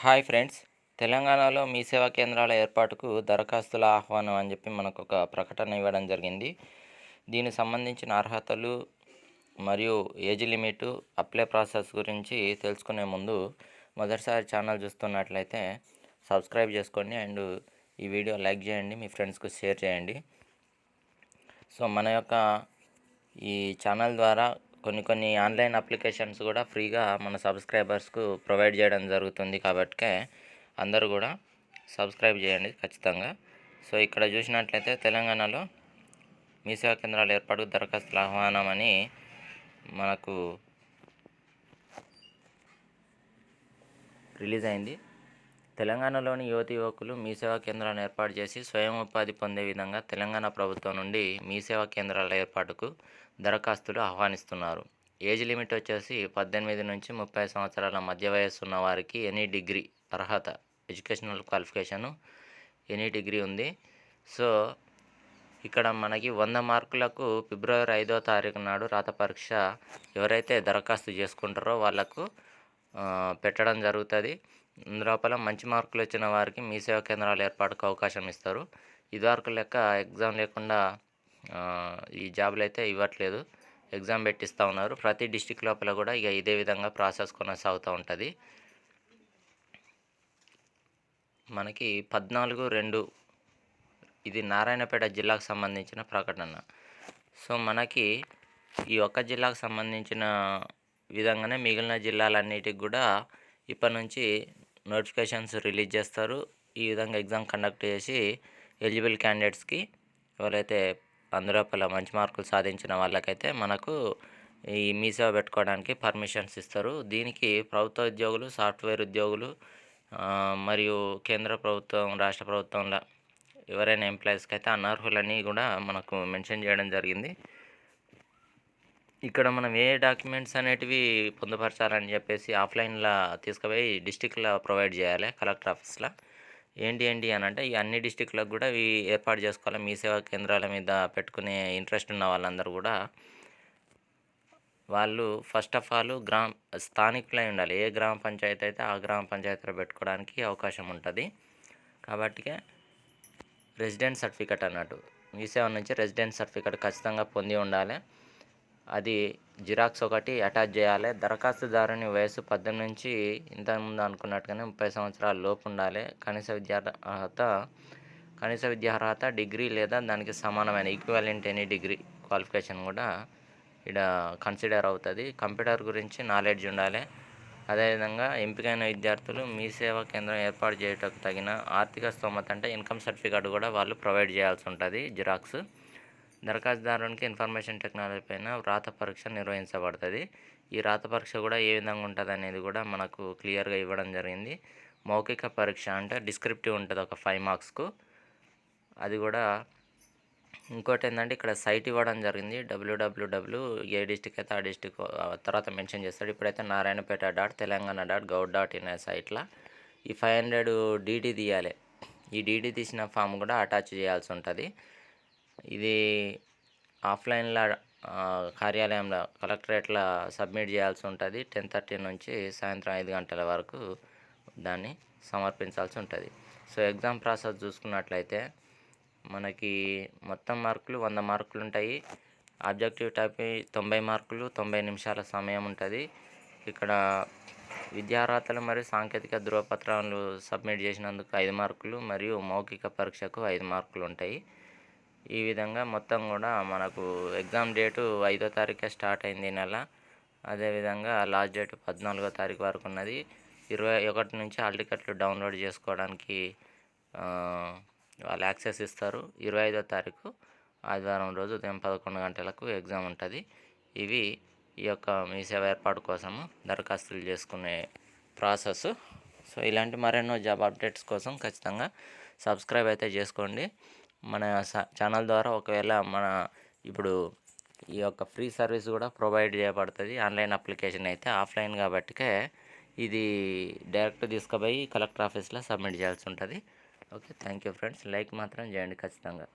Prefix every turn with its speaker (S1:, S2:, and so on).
S1: Hi friends. తెలంగాణలో మీ సేవా కేంద్రాల ఏర్పాటుకు దరఖాస్తుల ఆహ్వానం అని చెప్పి మనకు ఒక ప్రకటన ఇవ్వడం జరిగింది. దీనికి సంబంధించిన అర్హతలు మరియు ఏజ్ లిమిటు, అప్లై ప్రాసెస్ గురించి తెలుసుకునే ముందు మొదటిసారి ఛానల్ చూస్తున్నట్లయితే సబ్స్క్రైబ్ చేసుకోండి అండ్ ఈ వీడియో లైక్ చేయండి, మీ ఫ్రెండ్స్కి షేర్ చేయండి. సో మన యొక్క ఈ ఛానల్ ద్వారా కొన్ని ఆన్లైన్ అప్లికేషన్స్ కూడా ఫ్రీగా మన సబ్స్క్రైబర్స్కు ప్రొవైడ్ చేయడం జరుగుతుంది. కాబట్టికే అందరూ కూడా సబ్స్క్రైబ్ చేయండి ఖచ్చితంగా. సో ఇక్కడ చూసినట్లయితే తెలంగాణలో మీ సేవా కేంద్రాల ఏర్పాటుకు దరఖాస్తుల ఆహ్వానం అని మనకు రిలీజ్ అయింది. తెలంగాణలోని యువతి యువకులు మీ సేవా కేంద్రాలను ఏర్పాటు చేసి స్వయం ఉపాధి పొందే విధంగా తెలంగాణ ప్రభుత్వం నుండి మీ సేవా కేంద్రాల ఏర్పాటుకు దరఖాస్తులు ఆహ్వానిస్తున్నారు. ఏజ్ లిమిట్ వచ్చేసి 18 నుంచి 30 సంవత్సరాల మధ్య వయస్సు ఉన్న వారికి ఎనీ డిగ్రీ అర్హత, ఎడ్యుకేషనల్ క్వాలిఫికేషను ఎనీ డిగ్రీ ఉంది. సో ఇక్కడ మనకి 100 మార్కులకు ఫిబ్రవరి 5వ తారీఖు నాడు రాత పరీక్ష ఎవరైతే దరఖాస్తు చేసుకుంటారో వాళ్ళకు పెట్టడం జరుగుతుంది. లోపల మంచి మార్కులు వచ్చిన వారికి మీ సేవా కేంద్రాల ఏర్పాటుకు అవకాశం ఇస్తారు. ఇదివరకు లెక్క ఎగ్జామ్ లేకుండా ఈ జాబులు అయితే ఇవ్వట్లేదు, ఎగ్జామ్ పెట్టిస్తూ ఉన్నారు. ప్రతి డిస్టిక్ లోపల కూడా ఇక ఇదే విధంగా ప్రాసెస్ కొనసాగుతూ ఉంటుంది. మనకి 14/2 ఇది నారాయణపేట జిల్లాకు సంబంధించిన ప్రకటన. సో మనకి ఈ ఒక్క జిల్లాకు సంబంధించిన విధంగానే మిగిలిన జిల్లాలన్నిటికి కూడా ఇప్పటి నుంచి నోటిఫికేషన్స్ రిలీజ్ చేస్తారు. ఈ విధంగా ఎగ్జామ్ కండక్ట్ చేసి ఎలిజిబుల్ క్యాండిడేట్స్కి ఎవరైతే అందులోపల మంచి మార్కులు సాధించిన వాళ్ళకైతే మనకు ఈ మీ సేవ పెట్టుకోవడానికి పర్మిషన్స్ ఇస్తారు. దీనికి ప్రభుత్వ ఉద్యోగులు, సాఫ్ట్వేర్ ఉద్యోగులు మరియు కేంద్ర ప్రభుత్వం, రాష్ట్ర ప్రభుత్వంలో ఎవరైనా ఎంప్లాయీస్కి అయితే అనర్హులని కూడా మనకు మెన్షన్ చేయడం జరిగింది. ఇక్కడ మనం ఏ డాక్యుమెంట్స్ అనేటివి పొందుపరచాలని చెప్పేసి ఆఫ్లైన్లో తీసుకుపోయి డిస్టిక్లో ప్రొవైడ్ చేయాలి కలెక్టర్ ఆఫీస్లో. ఏంటి అని అంటే ఈ అన్ని డిస్టిక్లకు కూడా ఇవి ఏర్పాటు చేసుకోవాలి. మీ సేవా కేంద్రాల మీద పెట్టుకునే ఇంట్రెస్ట్ ఉన్న వాళ్ళందరూ కూడా వాళ్ళు ఫస్ట్ ఆఫ్ ఆల్ స్థానికులై ఉండాలి. ఏ గ్రామ పంచాయతీ అయితే ఆ గ్రామ పంచాయతీలో పెట్టుకోవడానికి అవకాశం ఉంటుంది. కాబట్టికే రెసిడెంట్ సర్టిఫికెట్ అన్నట్టు మీ సేవ నుంచి రెసిడెంట్ సర్టిఫికెట్ ఖచ్చితంగా పొంది ఉండాలి. అది జిరాక్స్ ఒకటి అటాచ్ చేయాలి. దరఖాస్తుదారుని వయసు 18 నుంచి ఇంతకుముందు అనుకున్నట్టుగానే 30 సంవత్సరాల లోపు ఉండాలి. కనీస విద్యా అర్హత డిగ్రీ లేదా దానికి సమానమైన ఈక్వాలెంట్ ఎనీ డిగ్రీ క్వాలిఫికేషన్ కూడా ఇక్కడ కన్సిడర్ అవుతుంది. కంప్యూటర్ గురించి నాలెడ్జ్ ఉండాలి. అదేవిధంగా ఎంపికైన విద్యార్థులు మీ సేవా కేంద్రం ఏర్పాటు చేయటకు తగిన ఆర్థిక స్తోమత అంటే ఇన్కమ్ సర్టిఫికేట్ కూడా వాళ్ళు ప్రొవైడ్ చేయాల్సి ఉంటుంది, జిరాక్స్. దరఖాస్తుదారునికి ఇన్ఫర్మేషన్ టెక్నాలజీ పైన వ్రాత పరీక్ష నిర్వహించబడుతుంది. ఈ రాత పరీక్ష కూడా ఏ విధంగా ఉంటుంది అనేది కూడా మనకు క్లియర్గా ఇవ్వడం జరిగింది. మౌఖిక పరీక్ష అంటే డిస్క్రిప్టివ్ ఉంటుంది ఒక 5 మార్క్స్కు. అది కూడా ఇంకోటి ఏంటంటే ఇక్కడ సైట్ ఇవ్వడం జరిగింది. www ఏ డిస్టిక్ అయితే ఆ డిస్టిక్ తర్వాత మెన్షన్ చేస్తాడు. ఇప్పుడైతే naarayanapeta.telangana.gov.in అనే సైట్లో ఈ 500 డీడీ తీయాలి. ఈ డీడీ తీసిన ఫామ్ కూడా అటాచ్ చేయాల్సి ఉంటుంది. ఇది ఆఫ్లైన్లో కార్యాలయంలో కలెక్టరేట్లో సబ్మిట్ చేయాల్సి ఉంటుంది. 10:30 నుంచి సాయంత్రం 5 గంటల వరకు దాన్ని సమర్పించాల్సి ఉంటుంది. సో ఎగ్జామ్ ప్రాసెస్ చూసుకున్నట్లయితే మనకి మొత్తం మార్కులు 100 మార్కులు ఉంటాయి. ఆబ్జెక్టివ్ టైప్ 90 మార్కులు, 90 నిమిషాల సమయం ఉంటుంది. ఇక్కడ విద్యార్హతలు మరియు సాంకేతిక ధృవపత్రాలు సబ్మిట్ చేసినందుకు 5 మార్కులు మరియు మౌఖిక పరీక్షకు 5 మార్కులు ఉంటాయి. ఈ విధంగా మొత్తం కూడా మనకు ఎగ్జామ్ డేటు 5వ తారీఖే స్టార్ట్ అయింది ఈ నెల. అదేవిధంగా లాస్ట్ డేట్ 14వ తారీఖు వరకు ఉన్నది. 21 నుంచి హాల్ టికెట్లు డౌన్లోడ్ చేసుకోవడానికి వాళ్ళు యాక్సెస్ ఇస్తారు. 25వ తారీఖు ఆదివారం రోజు ఉదయం 11 గంటలకు ఎగ్జామ్ ఉంటుంది. ఇవి ఈ యొక్క మీ సేవ ఏర్పాటు కోసము దరఖాస్తులు చేసుకునే ప్రాసెస్. సో ఇలాంటి మరెన్నో జాబ్ అప్డేట్స్ కోసం ఖచ్చితంగా సబ్స్క్రైబ్ అయితే చేసుకోండి. మన ఛానల్ ద్వారా ఒకవేళ ఇప్పుడు ఈ యొక్క ఫ్రీ సర్వీస్ కూడా ప్రొవైడ్ చేయబడుతుంది. ఆన్లైన్ అప్లికేషన్ అయితే ఆఫ్లైన్ కాబట్టికే ఇది డైరెక్ట్ తీసుకుపోయి కలెక్టర్ ఆఫీస్లో సబ్మిట్ చేయాల్సి ఉంటుంది. Okay, thank you friends. Like మాత్రం చేయండి ఖచ్చితంగా.